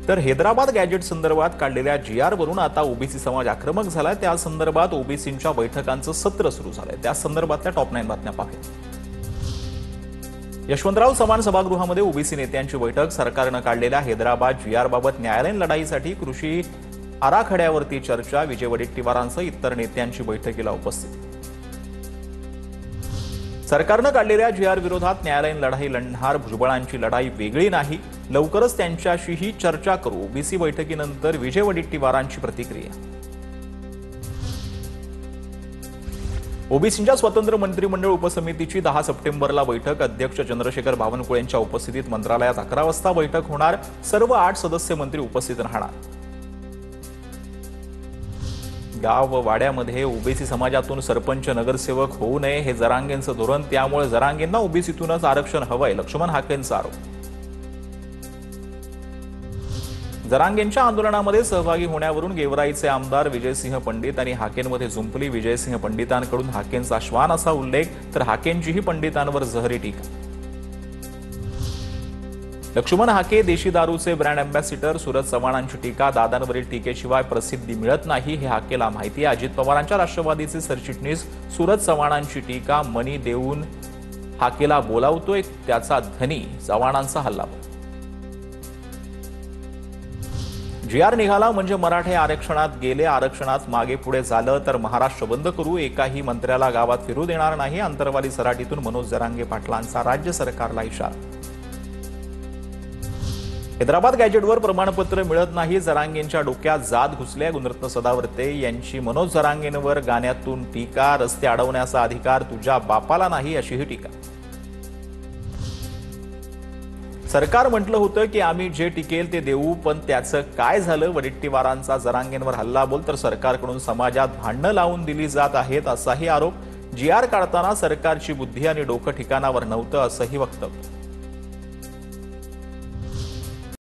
तर हैदराबाद गॅजेट संदर्भात काढलेल्या GR वरून आता ओबीसी समाज आक्रमक झालाय। त्या संदर्भात ओबीसींच्या बैठकांचं सत्र सुरू झालंय। त्या संदर्भातल्या टॉप 9 बातम्या पाहूया। यशवंतराव चव्हाण सभागृहामध्ये ओबीसी नेत्यांची बैठक। सरकारनं काढलेल्या हैदराबाद GR बाबत न्यायालयीन लढाईसाठी कृषी आराखड्यावरती चर्चा। विजय वडेट्टीवारांसह इतर नेत्यांची बैठकीला उपस्थिती। सरकारनं काढलेल्या GR विरोधात न्यायालयीन लढाई लढणार। भुजबळांची लढाई वेगळी नाही, लवकरच त्यांच्याशीही चर्चा करू। ओबीसी बैठकीनंतर विजय वडेट्टीवारांची प्रतिक्रिया। ओबीसींच्या स्वतंत्र मंत्रिमंडळ उपसमितीची 10 सप्टेंबरला बैठक। अध्यक्ष चंद्रशेखर बावनकुळेंच्या उपस्थितीत मंत्रालयात 11 वाजता बैठक होणार। सर्व 8 सदस्य मंत्री उपस्थित राहणार। गाव व वाड्यामध्ये ओबीसी समाजातून सरपंच नगरसेवक होऊ नये हे जरांगेंचं धोरण। त्यामुळे जरांगेंना ओबीसीतूनच आरक्षण हवंय, लक्ष्मण हाकेंचा आरोप। जरांगेंच्या आंदोलनामध्ये सहभागी होण्यावरून गेवराईचे आमदार विजयसिंह पंडित आणि हाकेंमध्ये जुंपली। विजयसिंह पंडितांकडून हाकेंचा श्वान असा उल्लेख, तर हाकेंचीही पंडितांवर जहरी टीका। लक्ष्मण हाके देशी दारूचे ब्रँड अँबॅसिडर। सूरज चव्हाणांची टीका। दादांवरील टीकेशिवाय प्रसिद्धी मिळत नाही हे हाकेला माहिती आहे। अजित पवारांच्या राष्ट्रवादीचे सरचिटणीस सूरज चव्हाणांची टीका। मनी देऊन हाकेला बोलावतोय त्याचा धनी चव्हाणांचा हल्लाबोल। GR निघाला म्हणजे मराठे आरक्षणात गेले, आरक्षणात मागे पुढे झालं तर महाराष्ट्र बंद करू। एकाही मंत्र्याला गावात फिरू देणार नाही। अंतरवाली सराटीतून मनोज जरांगे पाटलांचा राज्य सरकारला इशारा। हैदराबाद गॅजेटवर प्रमाणपत्र मिळत नाही, जरांगेंच्या डोक्यात जात घुसल्या। गुणरत्न सदावर्ते यांची मनोज जरांगेंवर गाण्यातून टीका। रस्ते अडवण्याचा अधिकार तुझ्या बापाला नाही, अशीही टीका। सरकार म्हटलं होतं की आम्ही जे टिकेल ते देऊ, पण त्याचं काय झालं? वडेट्टीवारांचा जरांगेंवर हल्लाबोल। तर सरकारकडून समाजात भांडणं लावून दिली जात आहेत असाही आरोप। GR काढताना सरकारची बुद्धी आणि डोकं ठिकाणावर नव्हतं असंही वक्तव्य।